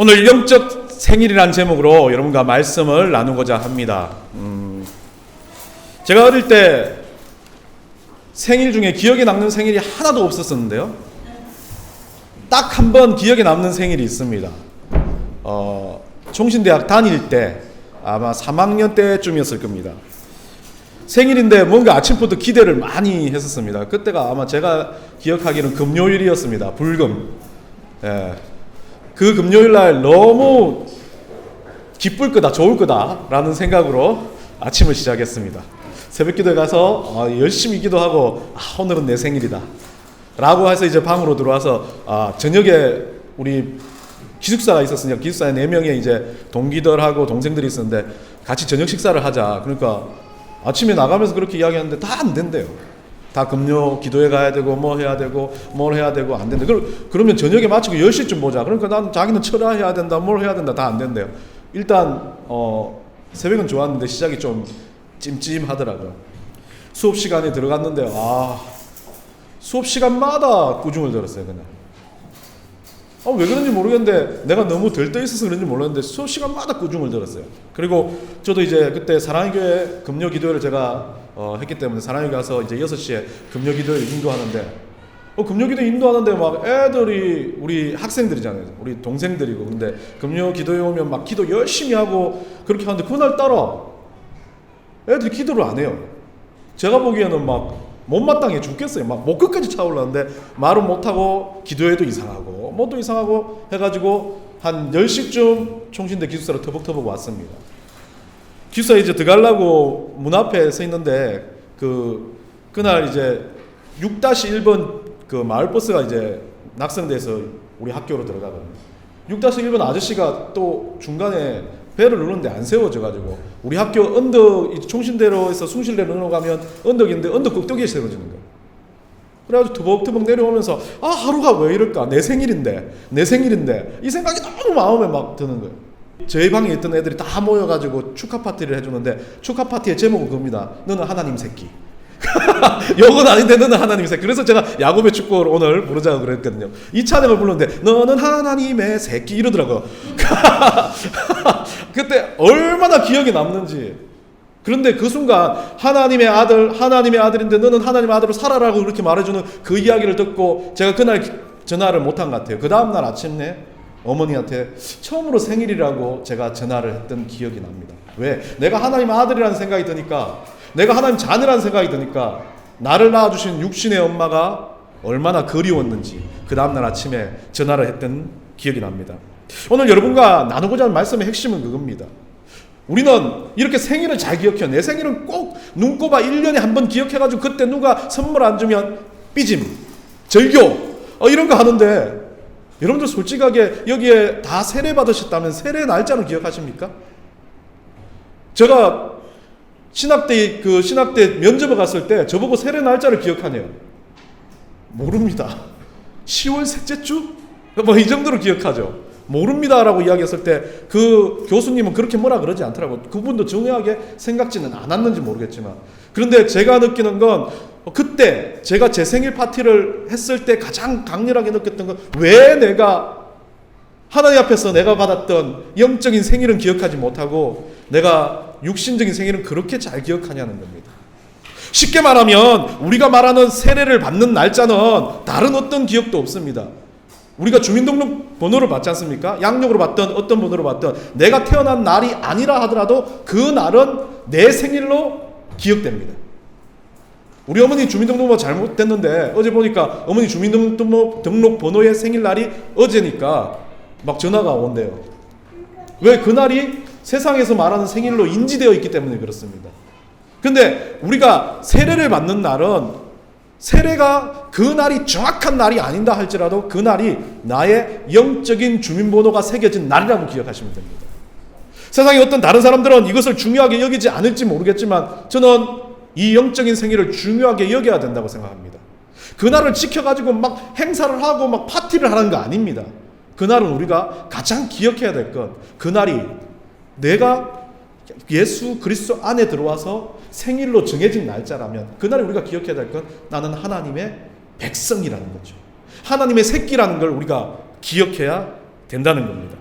오늘 영적 생일이라는 제목으로 여러분과 말씀을 나누고자 합니다. 제가 어릴 때 생일 중에 기억에 남는 생일이 하나도 없었었는데요. 딱 한 번 기억에 남는 생일이 있습니다. 총신대학 다닐 때 아마 3학년 때쯤이었을 겁니다. 생일인데 뭔가 아침부터 기대를 많이 했었습니다. 그때가 아마 제가 기억하기로는 금요일이었습니다. 불금. 예. 그 금요일 날 너무 기쁠 거다, 좋을 거다라는 생각으로 아침을 시작했습니다. 새벽 기도에 가서 열심히 기도하고 오늘은 내 생일이다 라고 해서 이제 방으로 들어와서 저녁에 우리 기숙사가 있었으니까 기숙사에 4명의 이제 동기들하고 동생들이 있었는데 같이 저녁 식사를 하자. 그러니까 아침에 나가면서 그렇게 이야기하는데 다 안 된대요. 다 금요 기도에 가야 되고 뭐 해야 되고 뭘 해야 되고 안 된대. 그러면 저녁에 마치고 10시쯤 보자. 그러니까 난 자기는 철야해야 된다 뭘 해야 된다 다 안 된대요. 일단 새벽은 좋았는데 시작이 좀 찜찜하더라고요. 수업 시간에 들어갔는데 수업 시간마다 꾸중을 들었어요. 그냥 왜 그런지 모르겠는데 내가 너무 들떠 있어서 그런지 몰랐는데 수업 시간마다 꾸중을 들었어요. 그리고 저도 이제 그때 사랑의 교회 금요 기도회를 제가 했기 때문에 사랑의 교회 가서 이제 6시에 금요 기도회를 인도하는데 금요 기도 인도하는데 막 애들이 우리 학생들이잖아요. 우리 동생들이고 근데 금요 기도회 오면 막 기도 열심히 하고 그렇게 하는데 그날따라 애들이 기도를 안 해요. 제가 보기에는 막 못마땅해 죽겠어요. 막 목 끝까지 차올랐는데 말은 못하고 기도회도 이상하고 뭐도 이상하고 해가지고 한 10시쯤 총신대 기숙사로 터벅터벅 왔습니다. 기숙사에 이제 들어가려고 문 앞에 서 있는데 그날 이제 6-1번 그 마을버스가 이제 낙성돼서 우리 학교로 들어가거든요. 6-1번 아저씨가 또 중간에 배를 누르는데 안 세워져가지고 우리 학교 언덕 총신대로에서 숭실대로 넘어가면 언덕인데 언덕 꼭대기에 세워지는 거예요. 그래가지고 터벅터벅 내려오면서 하루가 왜 이럴까 내 생일인데 이 생각이 너무 마음에 막 드는 거예요. 저희 방에 있던 애들이 다 모여가지고 축하 파티를 해주는데 축하 파티의 제목은 그겁니다. 너는 하나님 새끼. 욕은 아닌데 너는 하나님의 새끼. 그래서 제가 야곱의 축복을 오늘 부르자고 그랬거든요. 이 찬양을 부르는데 너는 하나님의 새끼 이러더라고요. 그때 얼마나 기억에 남는지. 그런데 그 순간 하나님의 아들인데 너는 하나님의 아들로 살아라고 그렇게 말해주는 그 이야기를 듣고 제가 그날 전화를 못한 것 같아요. 그 다음날 아침에 어머니한테 처음으로 생일이라고 제가 전화를 했던 기억이 납니다. 왜? 내가 하나님의 아들이라는 생각이 드니까 내가 하나님 자녀라는 생각이 드니까 나를 낳아주신 육신의 엄마가 얼마나 그리웠는지 그 다음날 아침에 전화를 했던 기억이 납니다. 오늘 여러분과 나누고자 하는 말씀의 핵심은 그겁니다. 우리는 이렇게 생일을 잘 기억해요. 내 생일은 꼭 눈꼽아 1년에 한 번 기억해가지고 그때 누가 선물 안 주면 삐짐, 절교 이런 거 하는데 여러분들 솔직하게 여기에 다 세례 받으셨다면 세례 날짜는 기억하십니까? 제가 신학대 면접을 갔을 때 저보고 세례 날짜를 기억하네요. 모릅니다. 10월 셋째 주? 이 정도로 기억하죠. 모릅니다라고 이야기했을 때 그 교수님은 그렇게 뭐라 그러지 않더라고요. 그분도 중요하게 생각지는 않았는지 모르겠지만 그런데 제가 느끼는 건 그때 제가 제 생일 파티를 했을 때 가장 강렬하게 느꼈던 건 왜 내가 하나님 앞에서 내가 받았던 영적인 생일은 기억하지 못하고 내가 육신적인 생일은 그렇게 잘 기억하냐는 겁니다. 쉽게 말하면 우리가 말하는 세례를 받는 날짜는 다른 어떤 기억도 없습니다. 우리가 주민등록 번호를 받지 않습니까? 양력으로 받던 어떤 번호로 받던 내가 태어난 날이 아니라 하더라도 그 날은 내 생일로 기억됩니다. 우리 어머니 주민등록번호 잘못됐는데 어제 보니까 어머니 주민등록 번호의 생일날이 어제니까 막 전화가 온대요. 왜? 그날이 세상에서 말하는 생일로 인지되어 있기 때문에 그렇습니다. 근데 우리가 세례를 받는 날은 세례가 그 날이 정확한 날이 아닌다 할지라도 그 날이 나의 영적인 주민번호가 새겨진 날이라고 기억하시면 됩니다. 세상에 어떤 다른 사람들은 이것을 중요하게 여기지 않을지 모르겠지만 저는 이 영적인 생일을 중요하게 여겨야 된다고 생각합니다. 그날을 지켜가지고 막 행사를 하고 막 파티를 하는 거 아닙니다. 그날은 우리가 가장 기억해야 될 것, 그날이 내가 예수 그리스도 안에 들어와서 생일로 정해진 날짜라면 그날에 우리가 기억해야 될 건 나는 하나님의 백성이라는 거죠. 하나님의 새끼라는 걸 우리가 기억해야 된다는 겁니다.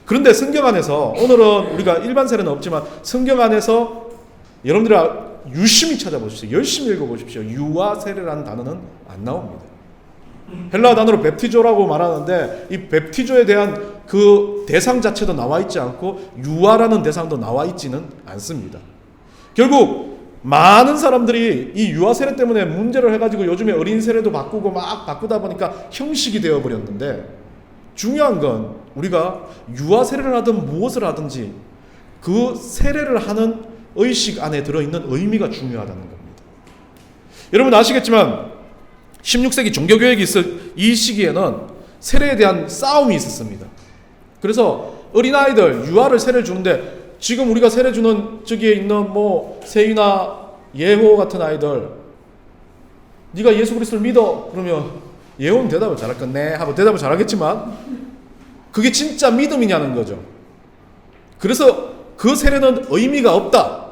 그런데 성경 안에서 오늘은 우리가 일반 세례는 없지만 성경 안에서 여러분들이 유심히 찾아보십시오. 열심히 읽어보십시오. 유아 세례라는 단어는 안 나옵니다. 헬라어 단어로 베프티조라고 말하는데 이 베프티조에 대한 그 대상 자체도 나와 있지 않고 유아라는 대상도 나와 있지는 않습니다. 결국 많은 사람들이 이 유아 세례 때문에 문제를 해가지고 요즘에 어린 세례도 바꾸고 막 바꾸다 보니까 형식이 되어버렸는데, 중요한 건 우리가 유아 세례를 하든 무엇을 하든지 그 세례를 하는 의식 안에 들어있는 의미가 중요하다는 겁니다. 여러분 아시겠지만 16세기 종교개혁이 있을 이 시기에는 세례에 대한 싸움이 있었습니다. 그래서 어린아이들 유아를 세례를 주는데, 지금 우리가 세례 주는 저기에 있는 뭐 세유나 예호 같은 아이들, 네가 예수 그리스도를 믿어 그러면 예호는 대답을 잘할 건네 하고 대답을 잘하겠지만 그게 진짜 믿음이냐는 거죠. 그래서 그 세례는 의미가 없다.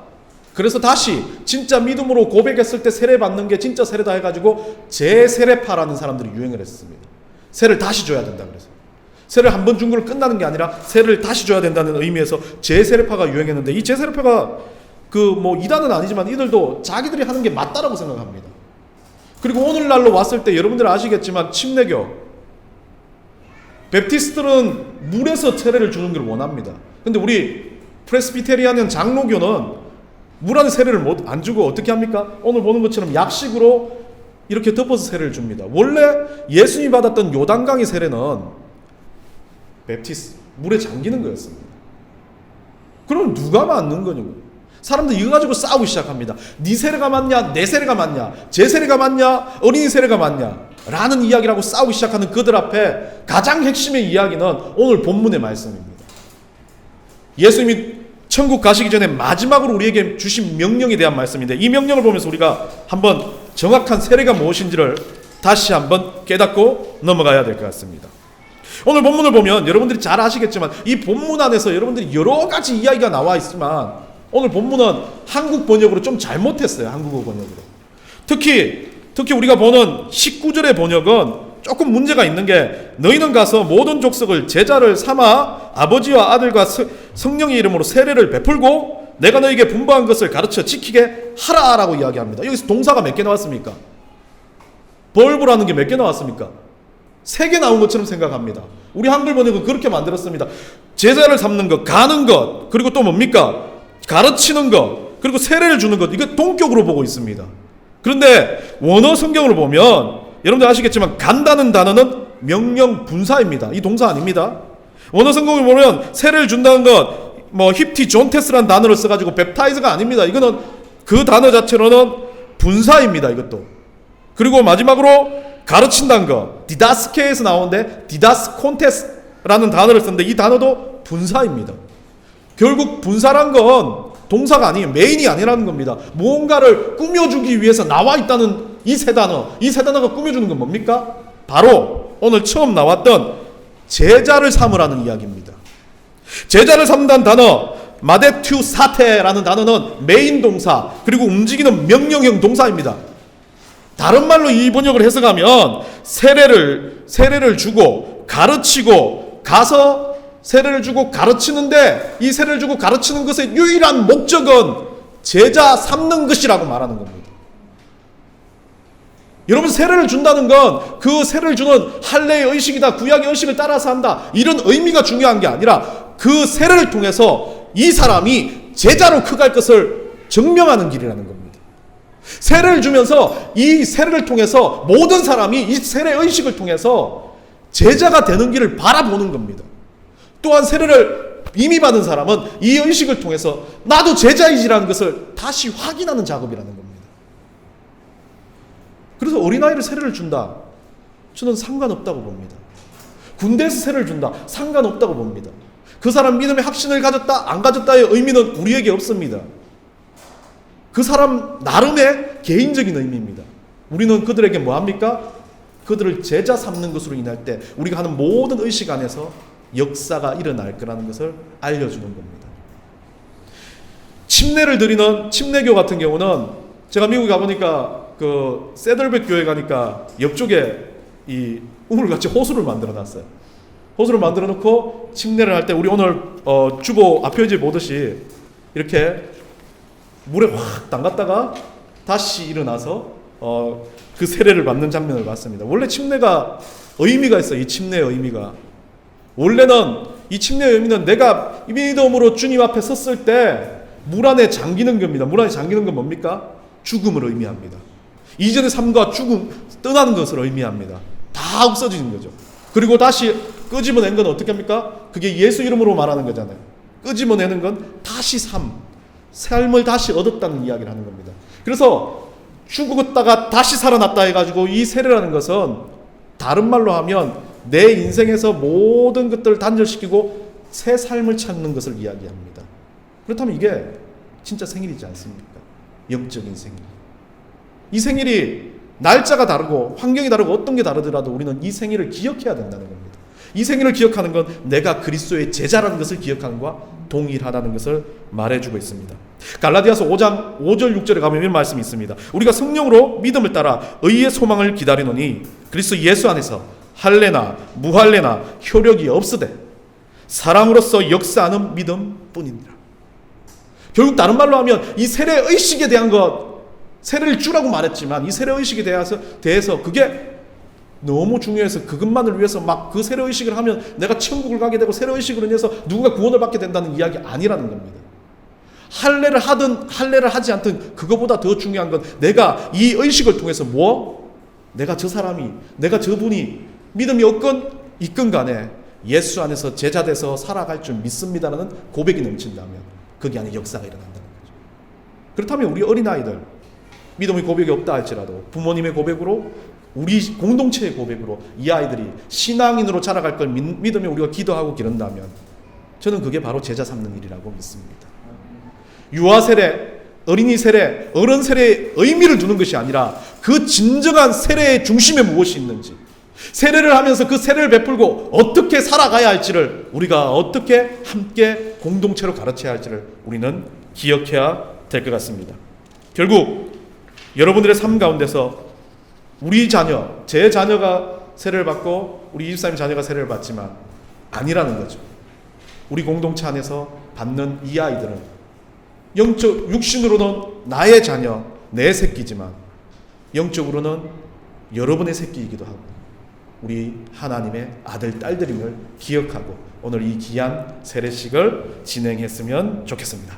그래서 다시 진짜 믿음으로 고백했을 때 세례 받는 게 진짜 세례다 해가지고 재세례파라는 사람들이 유행을 했습니다. 세례를 다시 줘야 된다 그래서. 세례를 한 번 준 걸로 끝나는 게 아니라 세례를 다시 줘야 된다는 의미에서 재세례파가 유행했는데, 이 재세례파가 그 뭐 이단은 아니지만 이들도 자기들이 하는 게 맞다라고 생각합니다. 그리고 오늘날로 왔을 때 여러분들 아시겠지만 침례교, 베프티스트는 물에서 세례를 주는 걸 원합니다. 근데 우리 프레스비테리안은 장로교는 물 안에 세례를 안 주고 어떻게 합니까? 오늘 보는 것처럼 약식으로 이렇게 덮어서 세례를 줍니다. 원래 예수님이 받았던 요단강의 세례는 베프티스, 물에 잠기는 거였습니다. 그럼 누가 맞는 거냐고. 사람들 이거 가지고 싸우기 시작합니다. 네 세례가 맞냐, 내 세례가 맞냐, 제 세례가 맞냐, 어린이 세례가 맞냐 라는 이야기라고 싸우기 시작하는 그들 앞에 가장 핵심의 이야기는 오늘 본문의 말씀입니다. 예수님이 천국 가시기 전에 마지막으로 우리에게 주신 명령에 대한 말씀인데, 이 명령을 보면서 우리가 한번 정확한 세례가 무엇인지를 다시 한번 깨닫고 넘어가야 될 것 같습니다. 오늘 본문을 보면 여러분들이 잘 아시겠지만 이 본문 안에서 여러분들이 여러 가지 이야기가 나와 있지만 오늘 본문은 한국 번역으로 좀 잘못했어요. 한국어 번역으로. 특히 우리가 보는 19절의 번역은 조금 문제가 있는 게, 너희는 가서 모든 족속을 제자를 삼아 아버지와 아들과 성령의 이름으로 세례를 베풀고 내가 너희에게 분부한 것을 가르쳐 지키게 하라라고 이야기합니다. 여기서 동사가 몇 개 나왔습니까? 벌브라는 게 몇 개 나왔습니까? 3개 나온 것처럼 생각합니다. 우리 한글 번역은 그렇게 만들었습니다. 제자를 삼는 것, 가는 것, 그리고 또 뭡니까? 가르치는 것, 그리고 세례를 주는 것, 이거 동격으로 보고 있습니다. 그런데 원어 성경을 보면 여러분들 아시겠지만 간다는 단어는 명령 분사입니다. 이 동사 아닙니다. 원어 성경을 보면 세례를 준다는 것, 뭐 힙티 존테스라는 단어를 써가지고 웹타이즈가 아닙니다. 이거는 그 단어 자체로는 분사입니다. 이것도. 그리고 마지막으로 가르친다는 거, 디다스케에서 나오는데 디다스콘테스라는 단어를 쓰는데 이 단어도 분사입니다. 결국 분사란 건 동사가 아니에요. 메인이 아니라는 겁니다. 무언가를 꾸며주기 위해서 나와 있다는 이 세 단어가 꾸며주는 건 뭡니까? 바로 오늘 처음 나왔던 제자를 삼으라는 이야기입니다. 제자를 삼는다는 단어, 마데튜 사테라는 단어는 메인 동사, 그리고 움직이는 명령형 동사입니다. 다른 말로 이 번역을 해석하면 세례를 주고 가르치고 가서 세례를 주고 가르치는데, 이 세례를 주고 가르치는 것의 유일한 목적은 제자 삼는 것이라고 말하는 겁니다. 여러분, 세례를 준다는 건 그 세례를 주는 할례의 의식이다, 구약의 의식을 따라서 한다, 이런 의미가 중요한 게 아니라 그 세례를 통해서 이 사람이 제자로 커갈 것을 증명하는 길이라는 겁니다. 세례를 주면서 이 세례를 통해서 모든 사람이 이 세례 의식을 통해서 제자가 되는 길을 바라보는 겁니다. 또한 세례를 이미 받은 사람은 이 의식을 통해서 나도 제자이지라는 것을 다시 확인하는 작업이라는 겁니다. 그래서 어린아이를 세례를 준다, 저는 상관없다고 봅니다. 군대에서 세례를 준다, 상관없다고 봅니다. 그 사람 믿음의 확신을 가졌다 안 가졌다의 의미는 우리에게 없습니다. 그 사람 나름의 개인적인 의미입니다. 우리는 그들에게 뭐합니까? 그들을 제자 삼는 것으로 인할 때 우리가 하는 모든 의식 안에서 역사가 일어날 거라는 것을 알려주는 겁니다. 침례를 드리는 침례교 같은 경우는, 제가 미국에 가보니까 그 세들백 교회 가니까 옆쪽에 이 우물같이 호수를 만들어 놨어요. 호수를 만들어 놓고 침례를 할 때 우리 오늘 주보 앞표지에 보듯이 이렇게 물에 확 담갔다가 다시 일어나서 그 세례를 받는 장면을 봤습니다. 원래 침례가 의미가 있어요. 이 침례의 의미가. 원래는 이 침례의 의미는 내가 믿음으로 주님 앞에 섰을 때 물 안에 잠기는 겁니다. 물 안에 잠기는 건 뭡니까? 죽음을 의미합니다. 이전의 삶과 죽음, 떠나는 것을 의미합니다. 다 없어지는 거죠. 그리고 다시 끄집어낸 건 어떻게 합니까? 그게 예수 이름으로 말하는 거잖아요. 끄집어내는 건 다시 삶을 다시 얻었다는 이야기를 하는 겁니다. 그래서 죽었다가 다시 살아났다 해가지고 이 세례라는 것은 다른 말로 하면 내 인생에서 모든 것들을 단절시키고 새 삶을 찾는 것을 이야기합니다. 그렇다면 이게 진짜 생일이지 않습니까? 영적인 생일. 이 생일이 날짜가 다르고 환경이 다르고 어떤 게 다르더라도 우리는 이 생일을 기억해야 된다는 겁니다. 이 생일을 기억하는 건 내가 그리스도의 제자라는 것을 기억하는 것과 동일하다는 것을 말해주고 있습니다. 갈라디아서 5장 5절 6절에 가면 이런 말씀이 있습니다. 우리가 성령으로 믿음을 따라 의의 소망을 기다리노니 그리스도 예수 안에서 할례나 무할례나 효력이 없으되 사랑으로서 역사하는 믿음뿐이니라. 결국 다른 말로 하면 이 세례 의식에 대한 것, 세례를 주라고 말했지만 이 세례 의식에 대해서 그게 너무 중요해서 그것만을 위해서 막 그 세례 의식을 하면 내가 천국을 가게 되고 세례 의식으로 인해서 누군가 구원을 받게 된다는 이야기 아니라는 겁니다. 할례를 하든 할례를 하지 않든 그거보다 더 중요한 건 내가 이 의식을 통해서 내가 저 사람이, 내가 저분이 믿음이 있건 간에 예수 안에서 제자돼서 살아갈 줄 믿습니다라는 고백이 넘친다면 거기 안에 역사가 일어난다는 거죠. 그렇다면 우리 어린아이들 믿음의 고백이 없다 할지라도 부모님의 고백으로 우리 공동체의 고백으로 이 아이들이 신앙인으로 자라갈 걸 믿으며 우리가 기도하고 기른다면 저는 그게 바로 제자 삼는 일이라고 믿습니다. 유아 세례, 어린이 세례, 어른 세례의 의미를 두는 것이 아니라 그 진정한 세례의 중심에 무엇이 있는지, 세례를 하면서 그 세례를 베풀고 어떻게 살아가야 할지를 우리가 어떻게 함께 공동체로 가르쳐야 할지를 우리는 기억해야 될 것 같습니다. 결국 여러분들의 삶 가운데서 우리 자녀, 제 자녀가 세례를 받고 우리 이집사님 자녀가 세례를 받지만 아니라는 거죠. 우리 공동체 안에서 받는 이 아이들은 육신으로는 나의 자녀, 내 새끼지만 영적으로는 여러분의 새끼이기도 하고 우리 하나님의 아들, 딸들임을 기억하고 오늘 이 귀한 세례식을 진행했으면 좋겠습니다.